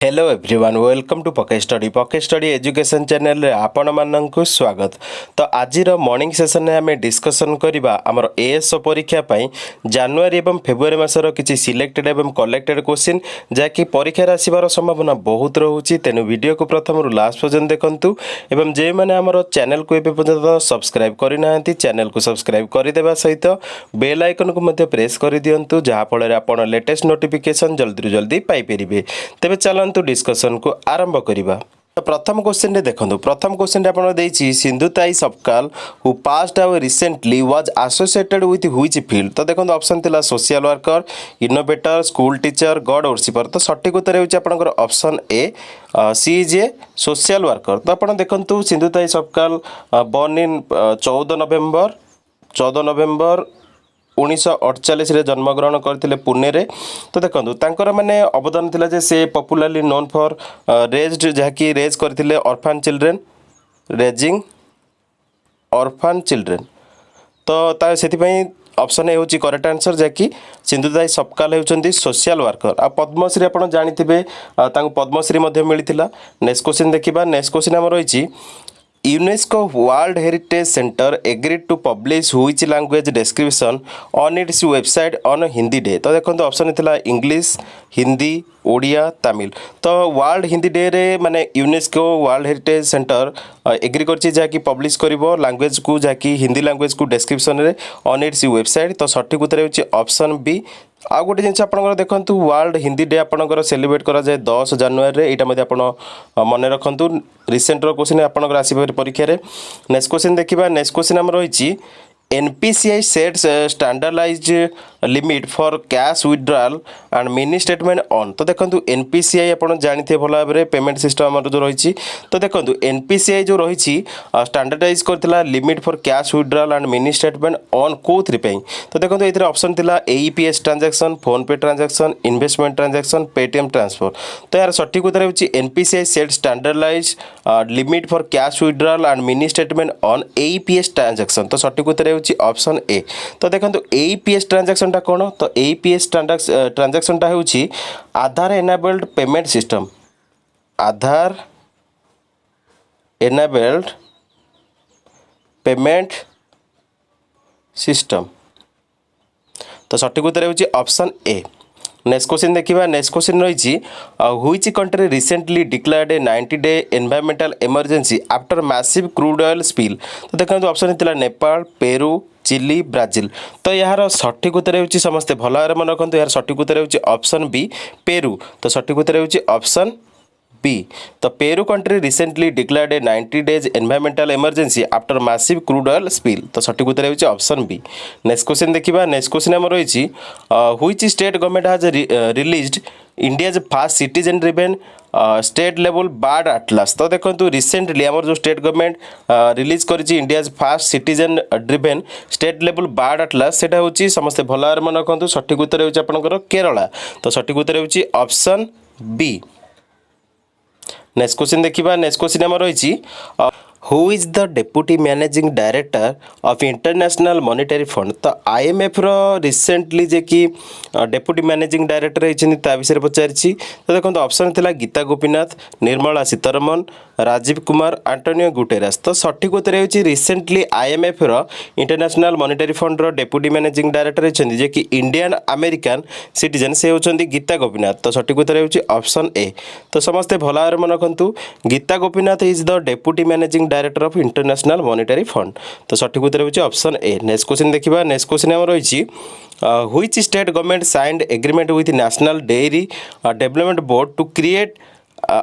Hello everyone welcome to पके study education channel रे आपण माननकु स्वागत। तो आज मॉर्निंग सेशन में आम डिस्कसन करबा हमर एएसओ परीक्षा पई जनवरी एवं फेब्रुआरी मासर किछि सिलेक्टेड एवं कलेक्टेड क्वेश्चन जाकि परीक्षा रे आसीबार संभावना बहुत रहउछि। तेनु वीडियो को प्रथम रु लास्ट पर्यंत देखंतु एवं जे माने हमर चैनल को एबे पर्यंत सब्सक्राइब करिनाहंती चैनल को सब्सक्राइब करि देबा सहित बेल आइकन को मध्य प्रेस करि दियंतु जहा फଳରେ आपण लेटेस्ट नोटिफिकेशन जल्दी रु जल्दी पाई परिबे। तेबे चलंतु डिस्कशन को आरंभ करिबा। तो प्रथम क्वेश्चन रे देखंतु प्रथम क्वेश्चन रे आपण देछि Sindhutai Sapkal who passed away recently was associated with which field. तो देखंतु ऑप्शन थिला social worker, innovator, school teacher, god worshipper. तो सटीक उत्तर हेउछि आपनकर option A C is A social worker. तो आपण देखंतु Sindhutai Sapkal born in 14 November 1948 रे जन्मग्रहण करते पुणे रे। तो देखो तांकर माने अवदान थिला जे से पॉपुलरली नोन फॉर रेज्ड जहाँकि रेज करते orphan children raising orphan children. तो से ऑप्शन ए होची करेक्ट आंसर जहाँकि सिंधुताई सपकाल होउचंती सोशल वर्कर। आ पद्मश्री आपण जानिथिबे तांको पद्मश्री मध्ये मिलिथिला। नेक्स्ट क्वेश्चन देखिबा। नेक्स्ट क्वेश्चन हमर होईची UNESCO world heritage centre agreed to publish which language description on its website on Hindi day. तो देखो ऑप्शन थिला इंग्लिश, हिंदी, ओडिया, तमिल। तो वर्ल्ड हिंदी डे रे माने UNESCO world heritage centre agree करछि जाकि पब्लिश करिवो लैंग्वेज को जाकि हिंदी लैंग्वेज को डिस्क्रिप्शन रे ऑन इट्स वेबसाइट। तो सठिक उत्तर होछि ऑप्शन बी। आ गोटे जिन आपंकर देखु वर्ल्ड हिंदी डे आपंकर सेलिब्रेट करा जाए 10 जनवरी रे। एटा आप मन रखु रिसेंट क्वेश्चन आपंकर आसपारे परीक्षा रे। नेक्स्ट क्वेश्चन देखिबा। नेक्स्ट क्वेश्चन आम रही NPCI sets standardized limit for cash withdrawal and mini statement on। तो देखो NPCI आप जानते भल भाव में पेमेंट सिस्टम आम जो रही। तो देखो NPCI जो रही स्टैंडर्डाइज करथिला limit for cash withdrawal and mini statement on कोथ्री पे। तो देखो ये ऑप्शन थिला AEPS transaction, PhonePe transaction, investment transaction, Paytm transfer. तो यार सठिक उत्तर होछि NPCI set standardize limit for cash withdrawal and mini statement on AEPS transaction. तो सठिक उत्तर ऑप्शन ए। तो देखो AEPS ट्रांजैक्शन टा कोन। तो AEPS ट्रांजैक्शन टा होछि आधार एनेबल्ड पेमेंट सिस्टम। आधार एनेबल्ड पेमेंट सिस्टम। तो सठिक उत्तर होछि ऑप्शन ए। नेक्स्ट क्वेश्चन देखिबा। नेक्स्ट क्वेश्चन रही which country recently declared A 90-day environmental emergency after massive crude oil spill. तो देखो ऑप्शन थिला नेपाल, पेरू, चिली, ब्राजिल। तो यार सठिक उत्तर होछि समस्त भल भाव मन रखु यार सठिक उत्तर होछि ऑप्शन बी पेरू। तो सठिक उत्तर होछि ऑप्शन बी। तो Peru country recently declared a 90 days environmental emergency after massive crude oil spill. तो सठिक उत्तर होछि ऑप्शन बी। नेक्स्ट क्वेश्चन देखिबा। नेक्स्ट क्वेश्चन हम रही which state government has released India's first citizen driven state level bird atlas. तो देखो recently आम जो स्टेट गवर्नमेंट रिलीज करिछि India's first citizen driven state level bird atlas सेटा होछि समस्त भल भाव मन रखु सठिक उत्तर होछि आपनकर केरला। तो सठिक उत्तर होछि ऑप्शन बी। नेक्स्ट क्वेश्चन देखिबा। नेक्स्ट क्वेश्चन हम रही who is the deputy managing director of international monetary fund. तो IMF रो रिसेंटली जे कि डेप्यूटी मैनेजिंग डायरेक्टर होती विषय पचारि। तो देखो ऑप्शन थिला गीता गोपीनाथ, निर्मला सीतारमण, राजीव कुमार, एंटोनियो गुटेरस। तो सठिक उत्तर होछि रिसेंटली IMF रो इंटरनेशनल मॉनेटरी फंड रो डेप्यूटी मैनेजिंग डायरेक्टर होती जे कि इंडियन अमेरिकन सिटीजन से होती गीता गोपीनाथ। तो सठिक उत्तर होछि ऑप्शन ए। तो समस्ते भल भाव मन रखु Gita Gopinath is the deputy managing director of international monetary fund. तो सठिक उत्तर होछि ऑप्शन ए। नेक्स्ट क्वेश्चन देखिबा। नेक्स्ट क्वेश्चन हम रही which state government signed agreement with national dairy development board to create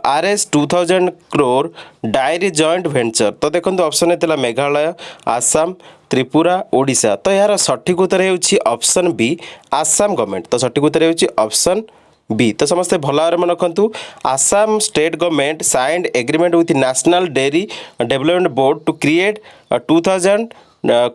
RS 2000 crore dairy joint venture. तो देखो option थिला मेघालय, आसाम, त्रिपुरा, ओडिशा। तो यार सठिक उत्तर होछि ऑप्शन बी आसाम गवर्नमेंट। तो सठिक उत्तर होछि ऑप्शन बी। तो समस्ते भल भाव मन रखु Assam state government signed agreement with national dairy development board to create 2000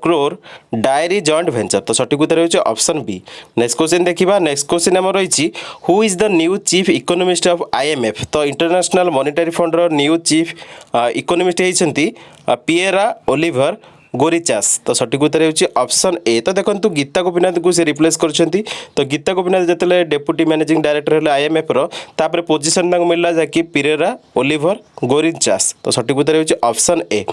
crore dairy joint venture. तो सठिक उत्तर होछि ऑप्शन बी। नेक्स्ट क्वेश्चन देखिबा। नेक्स्ट क्वेश्चन हम रही who is the new chief economist of IMF। तो इंटरनेशनल मॉनेटरी फंड रो new chief economist होइछंती पिएरा ओलिवर गोरीचास तो सठिक उत्तर होची ऑप्शन ए। तो देखंतु गीता गोपीनाथ को से रिप्लेस करछंती। तो गीता गोपीनाथ जतले डेप्यूटी मैनेजिंग डायरेक्टर हेले आईएमएफ रो तापर पोजीशन तांको मिलला जाकी पिरेरा ओलिवर गोरीचास तो सठिक उत्तर होची ऑप्शन ए।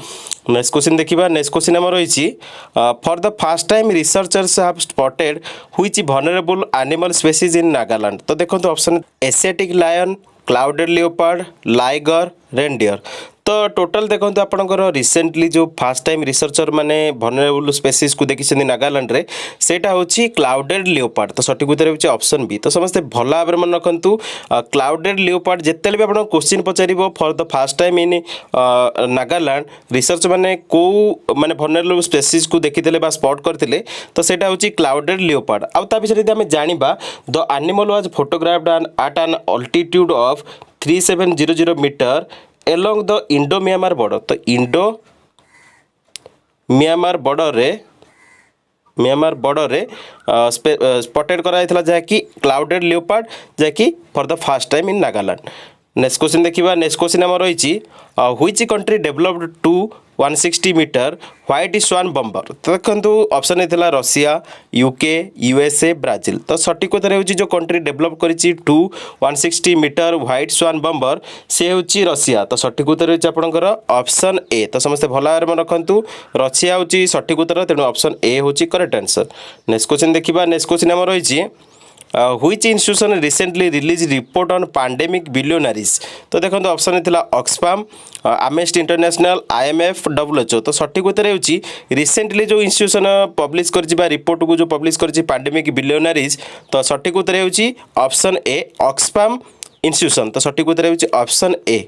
नेक्स्ट क्वेश्चन देखिबा। नेक्स्ट क्वेश्चन हमर रहिछि for the first time researchers have spotted which vulnerable animal species in Nagaland. तो देखंतु option Asiatic lion, clouded leopard, liger, reindeer. तो टोटल देखो आपंकर रिसेंटली जो फास्ट टाइम रिसर्चर माने वल्नरेबल स्पेसीज को देखी नागालैंड रे सेटा होची क्लाउडेड लियोपार्ड। तो सठिक उत्तर होची ऑप्शन बी। तो समस्त भल भाव मन रखु क्लाउडेड लियोपार्ड जिते भी आप question Pachar for the fast time in Nagaland research माने को माने वल्नरेबल स्पेसीज को देखी स्पॉट करते तो सेटा होची क्लाउडेड लियोपार्ड। आउ ता विषय यदि आम जानिबा the animal was photographed at an altitude of 3700 metre along the Indo Myanmar border. तो इंडो म्यांमार बॉर्डर रे स्पॉटेड करा जहाँकि क्लाउडेड लियोपार्ड जहाँकि for the fast time in Nagaland. Next question देखिबा। नेक्स्ट क्वेश्चन आम रही which country developed to 160 metre white swan bomber. तो देखो ऑप्शन है रशिया, यूके, यूएसए, ब्राजिल। तो सठिक उत्तर होची जो कंट्री डेवलप करिछि to 160 metre white swan bomber से होची रशिया। तो सठिक उत्तर होची आपनकर ऑप्शन ए। तो समस्त भल भाव मन रखु रशिया होची सठिक उत्तर तेणु ऑप्शन ए होची करेक्ट आंसर। नेक्स्ट क्वेश्चन देखिबा। नेक्स्ट क्वेश्चन आम रही which institution recently release report on pandemic billionaires. तो देखो ऑप्शन था Oxfam, Amnesty International, IMF, WHO. तो सठिक उत्तर होची रिसेंटली जो इंस्टीट्यूशन पब्लिश कर रिपोर्ट को जो पब्लिश कर पैंडेमिक बिलियनरीज तो सठिक उत्तर होची ऑप्शन ए ऑक्सफाम इंस्टीट्यूशन। तो सठिक उत्तर होची ऑप्शन ए।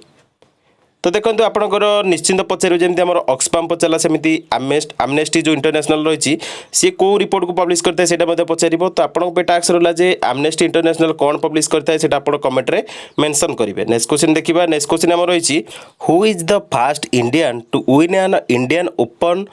तो देखो आपंकर निश्चिंत पचार जमी आम ऑक्सफाम पचारा सेमती आमनेस्टी जो इंटरनेशनल रही सी को रिपोर्ट को पब्लिश करता है से पचार। तो आपको टास्क रहा है आमनेस्टी इंटरनेशनल कौन पब्लिश करता है आप कमेंट रे मेंशन करेंगे। नेक्स्ट क्वेश्चन देखिए। नेक्स्ट क्वेश्चन आम रही who is the first Indian to win an Indian open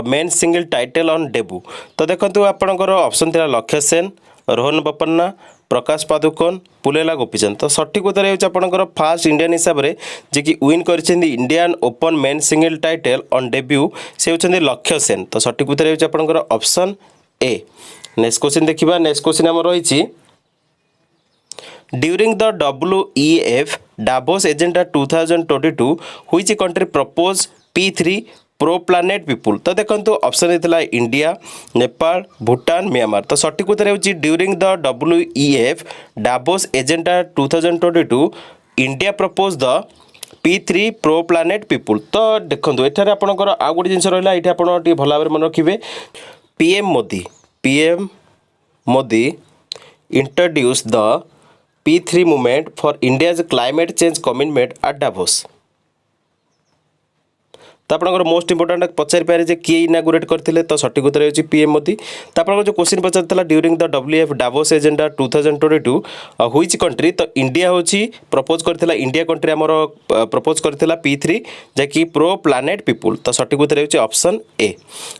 men single title on debut. तो देखो आपंकर ऑप्शन था लक्ष्य सेन, रोहन बोपन्ना, प्रकाश पादुकोण, पुलेला गोपीचंद। तो सठिक उत्तर होची आपनकर फास्ट इंडियन हिसाब रे जे कि विन करछिंदी Indian open men single title on debut से होछंदी लक्ष्य सेन। तो सठिक उत्तर होची आपनकर ऑप्शन ए। नेक्स्ट क्वेश्चन देखिबा। नेक्स्ट क्वेश्चन हमर रहिछि during the WEF Davos agenda 2022 which country propose P3 pro planet people. तो देखो ऑप्शन होता इंडिया, नेपाल, भूटान, म्यांमार। तो सठिक उत्तर होची during the WEF Davos agenda 2022 India propose the P3 pro planet people. तो देखो एठार आपनकर आ गोटे जिनस रहा ये आप भल भाव मन रखिए PM Modi introduce the P3 movement for India's climate change commitment at Davos. तो आपंकर मोस्ट इंपोर्टाट पचारि पारे किए इनागुरेट करते। तो सठिक उत्तर होची PM मोदी। तो आप जो क्वेश्चन पचार during the WEF Davos agenda 2022 which country. तो इंडिया होची प्रपोज करथिला इंडिया कंट्री आमर प्रपोज करथिला P3 जैकि प्रो प्लानेट पीपुल। तो सठिक उत्तर होची ऑप्शन ए।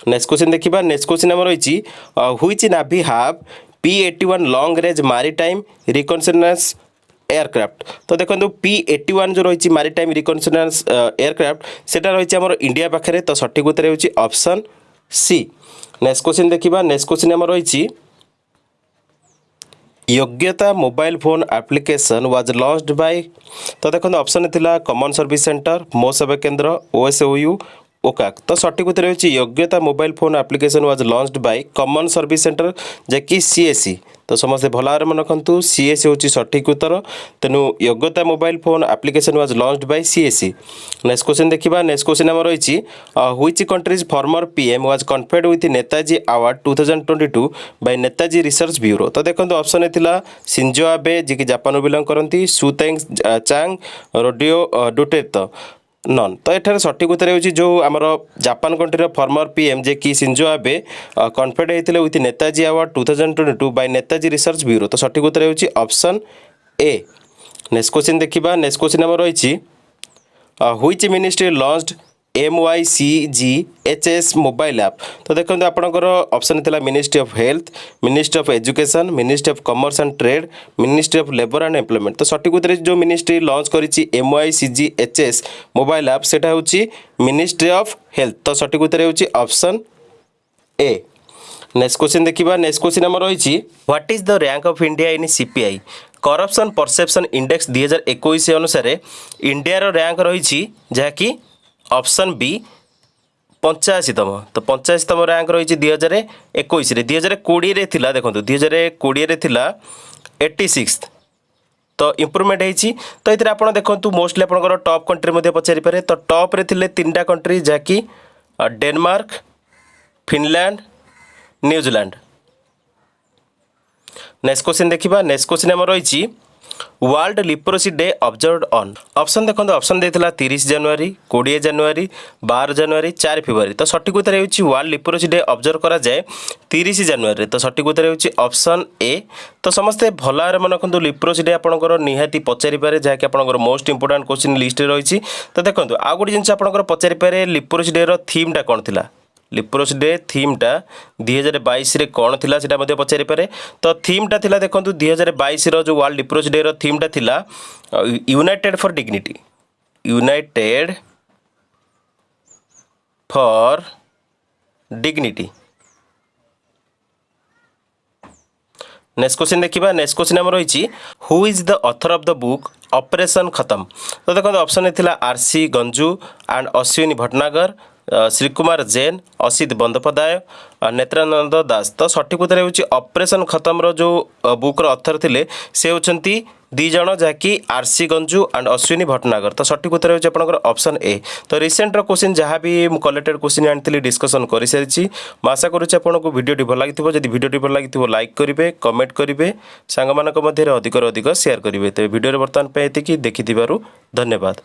नेक्स्ट क्वेश्चन देखिबा। नेक्स्ट क्वेश्चन आमर रहिछि which navy have P81 long range maritime reconnaissance aircraft. तो देखो P81 जो रही मैरीटाइम रिकॉन्सनेंस एयरक्राफ्ट सेटा रही आमर इंडिया पाखे। तो सठिक उत्तर होची ऑप्शन सी। नेक्स्ट क्वेश्चन देखिबा। नेक्स्ट क्वेश्चन आमर रही योग्यता mobile phone application was launched bye. तो देखो ऑप्शन थिला कॉमन सर्विस सेंटर, मो सेवा केंद्र, OSOU, ओकाक। तो सठिक उत्तर होची Yogyata mobile phone application was launched by common service centre जैकि CSE। तो समस्त भल भाव मन रखु CSE होची सठिक उत्तर तेणु Yogyata mobile phone application was launched by CSE। Next question देखिबा। नेक्स्ट क्वेश्चन आम रही which countries former PM was conferred with Netaji award 2022 by Netaji research bureau. तो देखो ऑप्शन थिला शिंजो आबे जे कि जापान बिलोंग करती, सुतेंग चांग, रोडियो डुटेर्तो नन। तो ये सठिक उत्तर होची जो आमर जापान कंट्री फॉर्मर PM जे कि शिंजो आबे कन्फर्ड होते with Netaji award 2022 by Netaji research bureau. तो सठिक उत्तर होची ऑप्शन ए। नेक्स्ट क्वेश्चन देखिबा। नेक्स्ट क्वेश्चन आम रही which ministry launched MYCGHS mobile app. तो देखो आपंकर ऑप्शन था ministry of health, ministry of education, ministry of commerce and trade, ministry of labour and employment. तो सठिक उत्तर जो मिनिस्ट्री लॉन्च करिछि MYCGHS मोबाइल ऐप सेटा होछि मिनिस्ट्री ऑफ हेल्थ। तो सठिक उत्तर होछि ऑप्शन ए। नेक्स्ट क्वेश्चन देखिबा। नेक्स्ट क्वेश्चन हमर रहिछि what is the rank of India in CPI corruption perception index 2021 अनुसार इंडिया रो रैंक रहिछि जहाँकि ऑप्शन बी 85तम। तो 85तम रैंक रही 2021 रे 2020 रे थिला। देखो 2020 रे थिला 86। तो इम्प्रूवमेंट होती। तो ये आप देखो मोस्टली आपंकर टॉप कंट्री मध्य पचारि पारे। तो टॉप रे थिले 3टा कंट्री जहाँकि Denmark, Finland, New Zealand. Next question देखिबा। नेक्स्ट क्वेश्चन हमर रही world leprosy day observed on. Option देखो ऑप्शन देता 30 जनवरी, 20 जनवरी, 12 जनवरी, 4 फेब्रुआरी। तो सठिक उत्तर होछि वर्ल्ड लिप्रोसी डे ऑब्जर्व करा जाए 30 जनवरी। तो सठिक उत्तर होछि ऑप्शन ए। तो समस्ते भलारे मन रखु लिप्रोसी डे आपंकर निहाती पचारि पारे जहाँकि आपंकर मोस्ट इंपोर्टेंट क्वेश्चन लिस्ट रही। तो देखो आउ गोटे जिन आपंकर पचारि पारे लिप्रोसी डे रो थीम टा कौन थिला। लिप्रोसी डे थीम टा 2022 रे कौन थिला सेटा मध्ये पचारि पारे। तो थीम टा थिला देखो 2022 रो जो वर्ल्ड लिप्रोसी डे रो थीम टा थिला United for dignity, United for dignity. Next question देखिबा। नेक्स्ट क्वेश्चन हमर रही who is the author of the book operation खत्म। तो देखो ऑप्शन थिला RC गंजू एंड अश्विनी भटनागर, श्रीकुमार जैन, असित बंदोपाध्याय, नेत्रानंद दास। तो सठिक उत्तर होछि ऑपरेशन खत्म रो जो बुक रो ऑथर थिले से होछंती 2 जण जहाँकि RC गंजू एंड अश्विनी भटनागर। तो सठिक उत्तर होछि आपनकर ऑप्शन ए। तो रिसेंट रो क्वेश्चन जहाँ भी कलेक्टेड क्वेश्चन आनी डिस्कसन कर सारी आशा करुच्ची आपको वीडियो भल लगी। जब वीडियो भल लगी लाइक करेंगे, कमेंट करेंगे, सांग मध्य अधिक शेयर करेंगे। तो वीडियो बर्तमान देखि धन्यवाद।